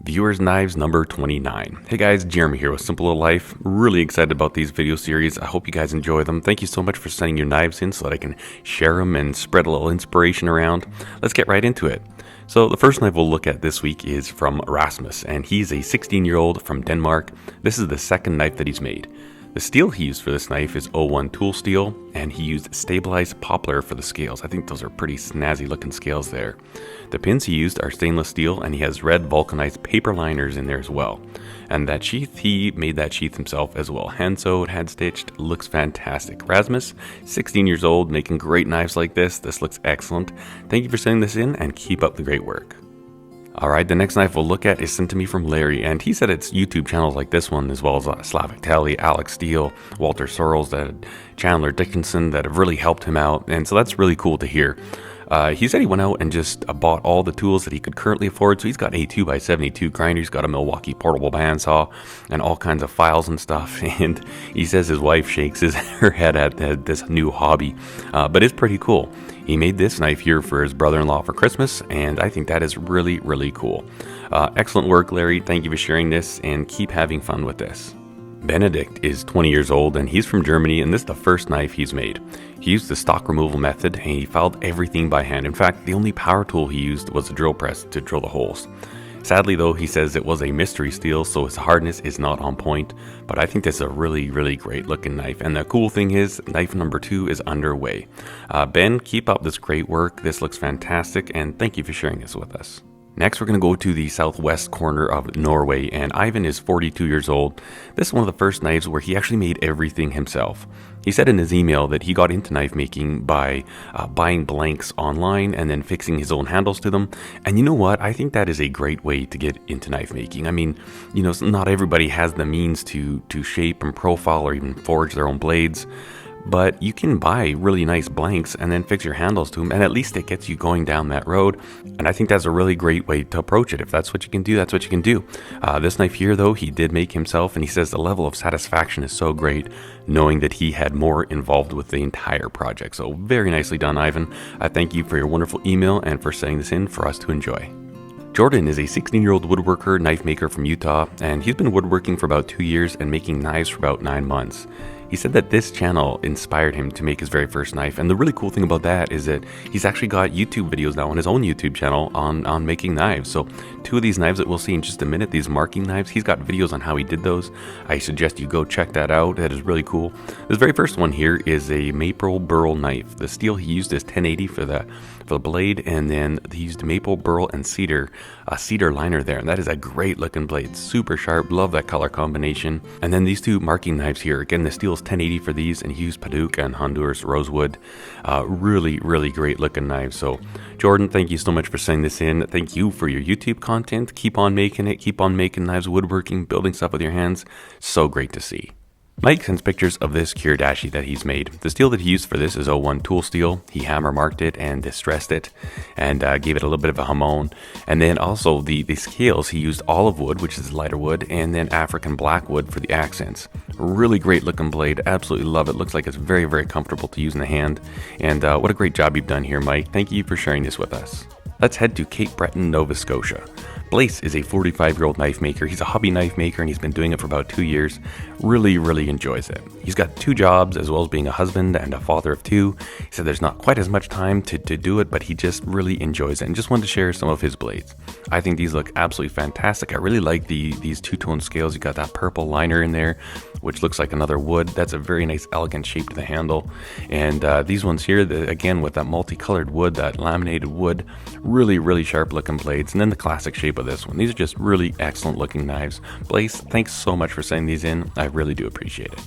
Viewers Knives number 29. Hey guys, Jeremy here with Simple Little Life. Really excited about these video series. I hope you guys enjoy them. Thank you so much for sending your knives in so that I can share them and spread a little inspiration around. Let's get right into it. So the first knife we'll look at this week is from Rasmus, and he's a 16-year-old from Denmark. This is the second knife that he's made. The steel he used for this knife is 01 tool steel, and he used stabilized poplar for the scales. I think those are pretty snazzy looking scales there. The pins he used are stainless steel, and he has red vulcanized paper liners in there as well. And that sheath, he made that sheath himself as well. Hand sewed, hand stitched, looks fantastic. Rasmus, 16 years old, making great knives like this. This looks excellent. Thank you for sending this in, and keep up the great work. Alright, the next knife we'll look at is sent to me from Larry, and he said it's YouTube channels like this one, as well as Slavic Tally, Alex Steele, Walter Sorrells, Chandler Dickinson that have really helped him out, and so that's really cool to hear. He said he went out and just bought all the tools that he could currently afford. So he's got a 2x72 grinder, he's got a Milwaukee portable bandsaw, and all kinds of files and stuff. And he says his wife shakes her head at this new hobby, but it's pretty cool. He made this knife here for his brother-in-law for Christmas, and I think that is really, really cool. Excellent work, Larry. Thank you for sharing this, and keep having fun with this. Benedict is 20 years old, and he's from Germany, and this is the first knife he's made. He used the stock removal method, and he filed everything by hand. In fact, the only power tool he used was a drill press to drill the holes. Sadly though, he says it was a mystery steel, so his hardness is not on point, but I think this is a really, really great looking knife. And the cool thing is, knife number 2 is underway. Ben, keep up this great work. This looks fantastic, and thank you for sharing this with us. Next, we're going to go to the southwest corner of Norway, and Ivan is 42 years old. This is one of the first knives where he actually made everything himself. He said in his email that he got into knife making by buying blanks online and then fixing his own handles to them. And you know what? I think that is a great way to get into knife making. I mean, you know, not everybody has the means to shape and profile or even forge their own blades. But you can buy really nice blanks and then fix your handles to them, and at least it gets you going down that road. And I think that's a really great way to approach it. If that's what you can do, that's what you can do. This knife here, though, he did make himself, and he says the level of satisfaction is so great knowing that he had more involved with the entire project. So very nicely done, Ivan. I thank you for your wonderful email and for sending this in for us to enjoy. Jordan is a 16-year-old woodworker, knife maker from Utah, and he's been woodworking for about 2 years and making knives for about 9 months. He said that this channel inspired him to make his very first knife, and the really cool thing about that is that he's actually got YouTube videos now on his own YouTube channel on making knives. So 2 of these knives that we'll see in just a minute, these marking knives, he's got videos on how he did those. I suggest you go check that out. That is really cool. This very first one here is a maple burl knife. The steel he used is 1080 for the blade, and then he used maple, burl, and cedar liner there, and that is a great looking blade, super sharp. Love that color combination. And then these 2 marking knives here, again, the steel is 1080 for these, and he used Paduk and Honduras rosewood. Really, really great looking knives. So Jordan, thank you so much for sending this in. Thank you for your YouTube content. Keep on making it. Keep on making knives, woodworking, building stuff with your hands. So great to see. Mike sends pictures of this kiridashi that he's made. The steel that he used for this is 01 tool steel. He hammer marked it and distressed it and gave it a little bit of a hamon. And then also the scales, he used olive wood, which is lighter wood, and then African blackwood for the accents. Really great looking blade. Absolutely love it. Looks like it's very, very comfortable to use in the hand. And what a great job you've done here, Mike. Thank you for sharing this with us. Let's head to Cape Breton, Nova Scotia. Blaise is a 45-year-old knife maker. He's a hobby knife maker, and he's been doing it for about 2 years. Really, really enjoys it. He's got 2 jobs, as well as being a husband and a father of 2. He said there's not quite as much time to do it, but he just really enjoys it, and just wanted to share some of his blades. I think these look absolutely fantastic. I really like these 2-tone scales. You got that purple liner in there, which looks like another wood. That's a very nice, elegant shape to the handle. And these ones here, again, with that multicolored wood, that laminated wood, really, really sharp looking blades. And then the classic shape of this one. These are just really excellent looking knives. Blaise, thanks so much for sending these in. I really do appreciate it.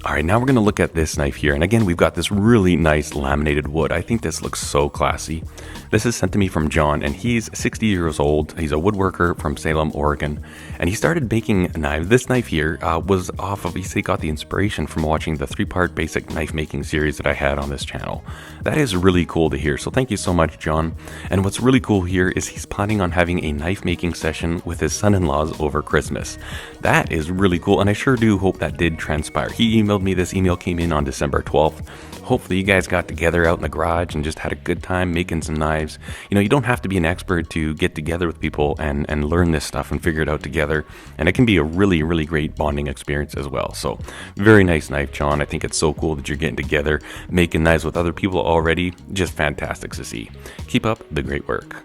Alright, now we're going to look at this knife here, and again we've got this really nice laminated wood. I think this looks so classy. This is sent to me from John, and he's 60 years old. He's a woodworker from Salem, Oregon, and he started making knives. This knife here was off of, he got the inspiration from watching the 3-part basic knife making series that I had on this channel. That is really cool to hear, so thank you so much, John. And what's really cool here is he's planning on having a knife making session with his son-in-laws over Christmas. That is really cool, and I sure do hope that did transpire. He emailed emailed me. This email came in on December 12th. Hopefully you guys got together out in the garage and just had a good time making some knives. You know, you don't have to be an expert to get together with people and learn this stuff and figure it out together. And it can be a really, really great bonding experience as well. So very nice knife, John. I think it's so cool that you're getting together, making knives with other people already. Just fantastic to see. Keep up the great work.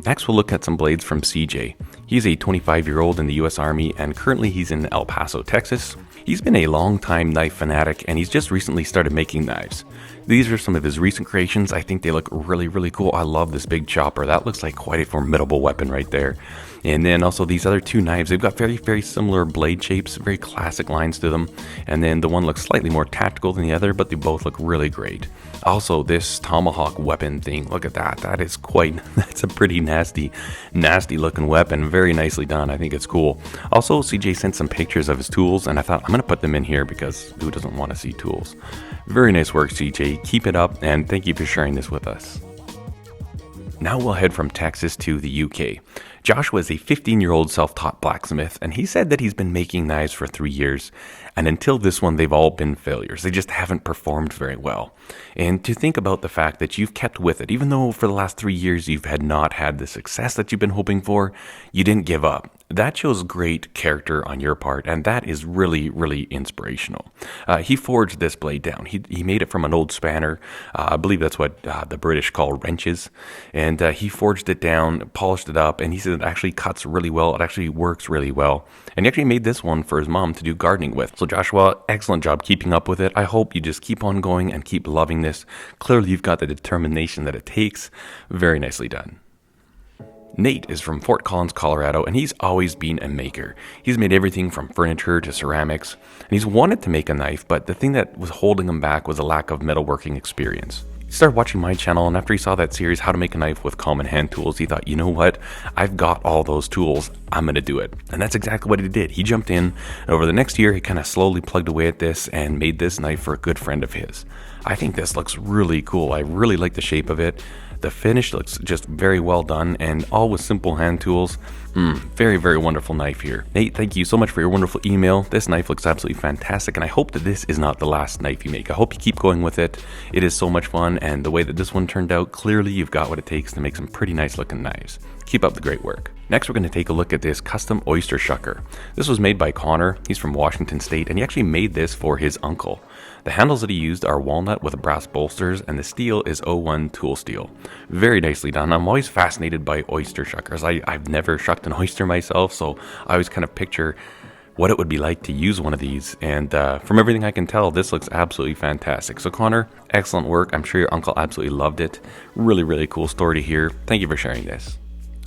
Next, we'll look at some blades from CJ. He's a 25-year-old in the U.S. Army, and currently he's in El Paso, Texas. He's been a long-time knife fanatic, and he's just recently started making knives. These are some of his recent creations. I think they look really, really cool. I love this big chopper. That looks like quite a formidable weapon right there. And then also these other two knives, they've got very, very similar blade shapes, very classic lines to them. And then the one looks slightly more tactical than the other, but they both look really great. Also, this tomahawk weapon thing, look at that. That's a pretty nasty looking weapon. Very nicely done. I think it's cool. Also, CJ sent some pictures of his tools, and I thought I'm going to put them in here because who doesn't want to see tools? Very nice work, CJ. Keep it up, and thank you for sharing this with us. Now we'll head from Texas to the UK. Joshua is a 15-year-old self-taught blacksmith, and he said that he's been making knives for 3 years, and until this one, they've all been failures. They just haven't performed very well. And to think about the fact that you've kept with it, even though for the last 3 years you've not had the success that you've been hoping for, you didn't give up. That shows great character on your part, and that is really, really inspirational. He forged this blade down. He made it from an old spanner. I believe that's what the British call wrenches. And he forged it down, polished it up, and he said it actually cuts really well. It actually works really well. And he actually made this one for his mom to do gardening with. So Joshua, excellent job keeping up with it. I hope you just keep on going and keep loving this. Clearly, you've got the determination that it takes. Very nicely done. Nate is from Fort Collins, Colorado, and he's always been a maker. He's made everything from furniture to ceramics, and he's wanted to make a knife, but the thing that was holding him back was a lack of metalworking experience. He started watching my channel, and after he saw that series, How to Make a Knife with Common Hand Tools, he thought, you know what? I've got all those tools. I'm going to do it. And that's exactly what he did. He jumped in, and over the next year, he kind of slowly plugged away at this and made this knife for a good friend of his. I think this looks really cool. I really like the shape of it. The finish looks just very well done, and all with simple hand tools. Very, very wonderful knife here. Nate, thank you so much for your wonderful email. This knife looks absolutely fantastic, and I hope that this is not the last knife you make. I hope you keep going with it. It is so much fun, and the way that this one turned out, clearly you've got what it takes to make some pretty nice looking knives. Keep up the great work. Next, we're going to take a look at this custom Oyster Shucker. This was made by Connor. He's from Washington State, and he actually made this for his uncle. The handles that he used are walnut with brass bolsters, and the steel is 01 tool steel. Very nicely done. I'm always fascinated by oyster shuckers. I've never shucked an oyster myself, so I always kind of picture what it would be like to use one of these. And from everything I can tell, this looks absolutely fantastic. So Connor, excellent work. I'm sure your uncle absolutely loved it. Really, really cool story to hear. Thank you for sharing this.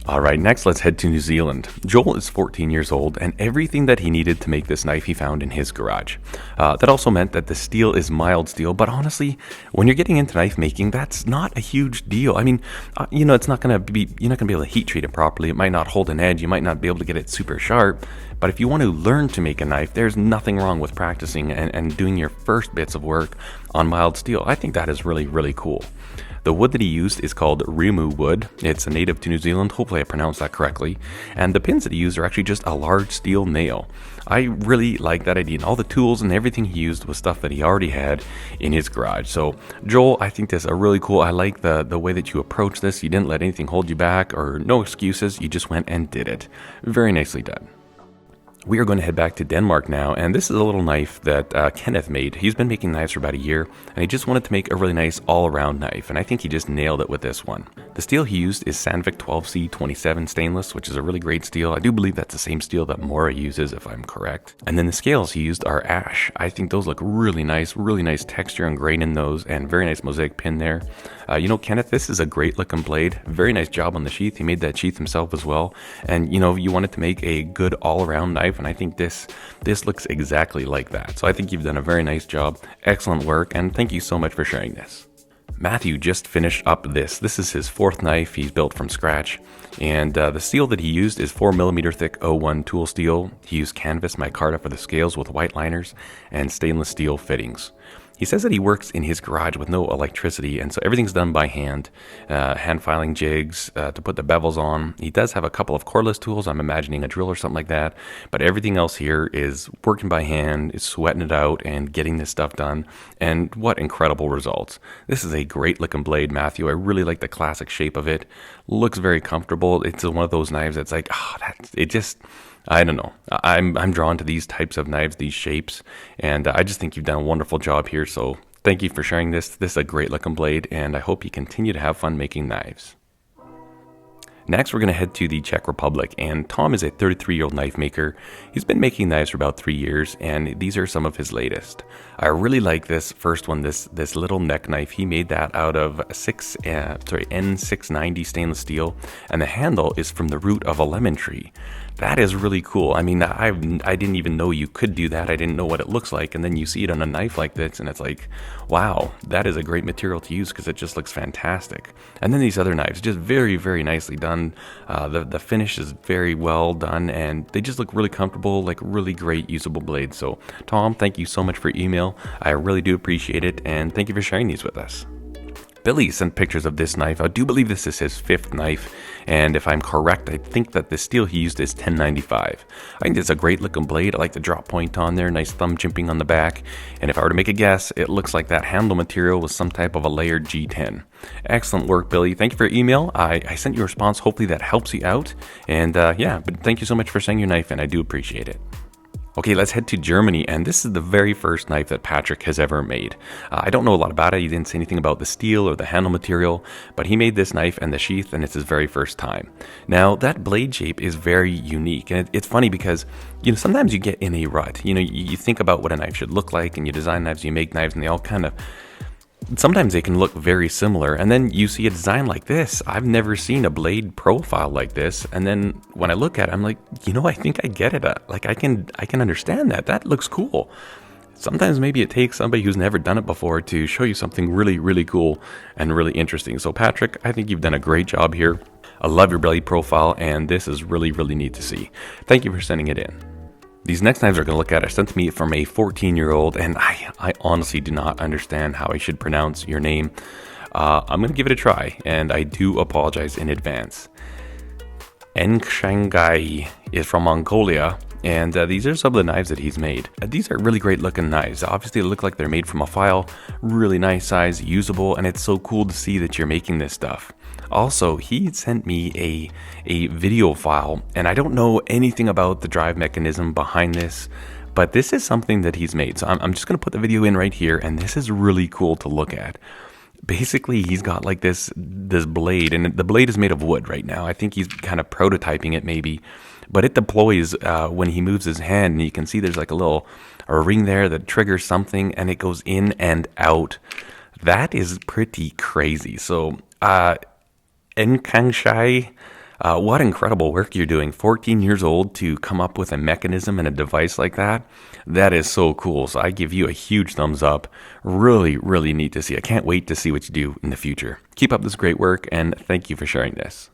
Alright, next let's head to New Zealand. Joel is 14 years old, and everything that he needed to make this knife he found in his garage. That also meant that the steel is mild steel, but honestly, when you're getting into knife making, that's not a huge deal. I mean, it's not going to be, you're not going to be able to heat treat it properly. It might not hold an edge. You might not be able to get it super sharp. But if you want to learn to make a knife, there's nothing wrong with practicing and doing your first bits of work on mild steel. I think that is really, really cool. The wood that he used is called Rimu wood. It's a native to New Zealand. Hopefully I pronounced that correctly. And the pins that he used are actually just a large steel nail. I really like that idea. And all the tools and everything he used was stuff that he already had in his garage. So Joel, I think this is a really cool. I like the way that you approach this. You didn't let anything hold you back or no excuses. You just went and did it. Very nicely done. We are going to head back to Denmark now, and this is a little knife that Kenneth made. He's been making knives for about a year, and he just wanted to make a really nice all-around knife, and I think he just nailed it with this one. The steel he used is Sandvik 12C27 stainless, which is a really great steel. I do believe that's the same steel that Mora uses, if I'm correct. And then the scales he used are ash. I think those look really nice texture and grain in those, and very nice mosaic pin there. Kenneth, this is a great looking blade. Very nice job on the sheath. He made that sheath himself as well. And, you wanted to make a good all-around knife, and I think this looks exactly like that. So I think you've done a very nice job. Excellent work, and thank you so much for sharing this. Matthew just finished up this. This is his fourth knife he's built from scratch. And the steel that he used is 4mm thick 01 tool steel. He used canvas micarta for the scales with white liners and stainless steel fittings. He says that he works in his garage with no electricity, and so everything's done by hand, hand filing jigs to put the bevels on. He does have a couple of cordless tools, I'm imagining a drill or something like that, but everything else here is working by hand, is sweating it out and getting this stuff done, and what incredible results. This is a great looking blade, Matthew. I really like the classic shape of it. Looks very comfortable. It's one of those knives that's like, I don't know. I'm drawn to these types of knives, these shapes, and I just think you've done a wonderful job here. So thank you for sharing this. This is a great looking blade, and I hope you continue to have fun making knives. Next, we're going to head to the Czech Republic, and Tom is a 33-year-old knife maker. He's been making knives for about 3 years, and these are some of his latest. I really like this first one, this little neck knife. He made that out of N690 stainless steel, and the handle is from the root of a lemon tree. That is really cool. I mean, I didn't even know you could do that. I didn't know what it looks like, and then you see it on a knife like this, and it's like, wow, that is a great material to use because it just looks fantastic. And then these other knives, just very, very nicely done. The finish is very well done, and they just look really comfortable, like really great usable blades. So, Tom, thank you so much for your email. I really do appreciate it, and thank you for sharing these with us. Billy sent pictures of this knife. I do believe this is his 5th knife, and if I'm correct, I think that the steel he used is 1095. I think it's a great looking blade. I like the drop point on there, nice thumb jimping on the back, and if I were to make a guess, it looks like that handle material was some type of a layered G10. Excellent work, Billy. Thank you for your email. I sent you a response. Hopefully that helps you out, and but thank you so much for sending your knife in. I do appreciate it. Okay, let's head to Germany, and this is the very first knife that Patrick has ever made. I don't know a lot about it. He didn't say anything about the steel or the handle material, but he made this knife and the sheath, and it's his very first time. Now, that blade shape is very unique, and it's funny because, sometimes you get in a rut. You think about what a knife should look like, and you design knives, you make knives, and they all sometimes they can look very similar, and then you see a design like this. I've never seen a blade profile like this, and then when I look at it, I'm like, I think I get it. I can understand that. That looks cool. Sometimes maybe it takes somebody who's never done it before to show you something really, really cool and really interesting. So Patrick, I think you've done a great job here. I love your blade profile, and this is really, really neat to see. Thank you for sending it in. These next knives we're going to look at are sent to me from a 14-year-old, and I honestly do not understand how I should pronounce your name. I'm going to give it a try, and I do apologize in advance. Engshangai is from Mongolia, and these are some of the knives that he's made. These are really great looking knives. Obviously, they look like they're made from a file, really nice size, usable, and it's so cool to see that you're making this stuff. Also, he sent me a video file, and I don't know anything about the drive mechanism behind this, but this is something that he's made. So I'm just going to put the video in right here, and this is really cool to look at. Basically, he's got like this blade, and the blade is made of wood right now. I think he's kind of prototyping it maybe, but it deploys when he moves his hand, and you can see there's like a ring there that triggers something, and it goes in and out. That is pretty crazy. So, Enkangshai, what incredible work you're doing. 14 years old to come up with a mechanism and a device like that. That is so cool. So I give you a huge thumbs up. Really, really neat to see. I can't wait to see what you do in the future. Keep up this great work, and thank you for sharing this.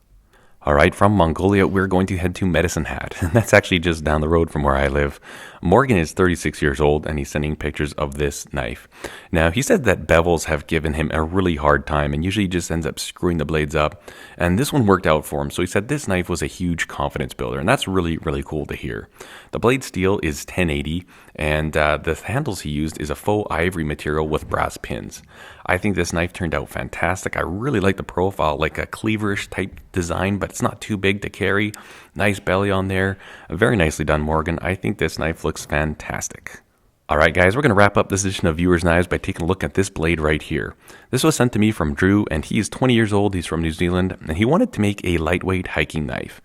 All right, from Mongolia, we're going to head to Medicine Hat. That's actually just down the road from where I live. Morgan is 36 years old, and he's sending pictures of this knife. Now, he said that bevels have given him a really hard time, and usually he just ends up screwing the blades up. And this one worked out for him, so he said this knife was a huge confidence builder, and that's really, really cool to hear. The blade steel is 1080, and the handles he used is a faux ivory material with brass pins. I think this knife turned out fantastic. I really like the profile, like a cleaverish type design, but it's not too big to carry. Nice belly on there. Very nicely done, Morgan. I think this knife looks fantastic. Alright guys, we're going to wrap up this edition of Viewers Knives by taking a look at this blade right here. This was sent to me from Drew, and he is 20 years old. He's from New Zealand, and he wanted to make a lightweight hiking knife.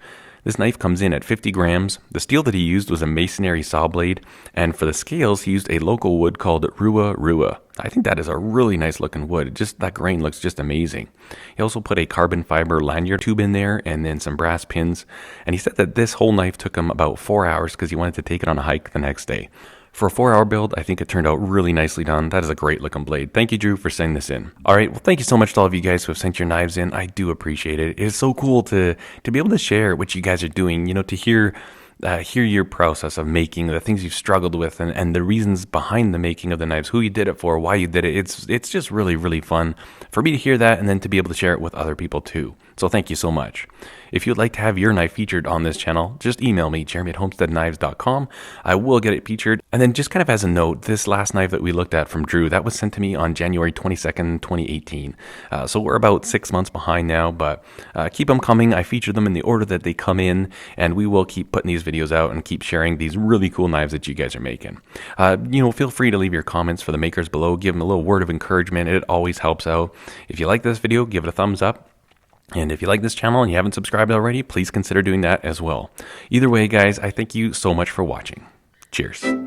This knife comes in at 50 grams. The steel that he used was a masonry saw blade, and for the scales, he used a local wood called Rua Rua. I think that is a really nice looking wood. That grain looks just amazing. He also put a carbon fiber lanyard tube in there and then some brass pins, and he said that this whole knife took him about 4 hours because he wanted to take it on a hike the next day. For a 4-hour build, I think it turned out really nicely done. That is a great looking blade. Thank you, Drew, for sending this in. All right, well, thank you so much to all of you guys who have sent your knives in. I do appreciate it. It is so cool to be able to share what you guys are doing, to hear hear your process of making, the things you've struggled with, and the reasons behind the making of the knives, who you did it for, why you did it. It's just really, really fun for me to hear that and then to be able to share it with other people too. So thank you so much. If you'd like to have your knife featured on this channel, just email me, jeremy@homesteadknives.com. I will get it featured. And then just kind of as a note, this last knife that we looked at from Drew, that was sent to me on January 22nd, 2018. So we're about 6 months behind now, but keep them coming. I feature them in the order that they come in, and we will keep putting these videos out and keep sharing these really cool knives that you guys are making. Feel free to leave your comments for the makers below. Give them a little word of encouragement. It always helps out. If you like this video, give it a thumbs up. And if you like this channel and you haven't subscribed already, please consider doing that as well. Either way, guys, I thank you so much for watching. Cheers.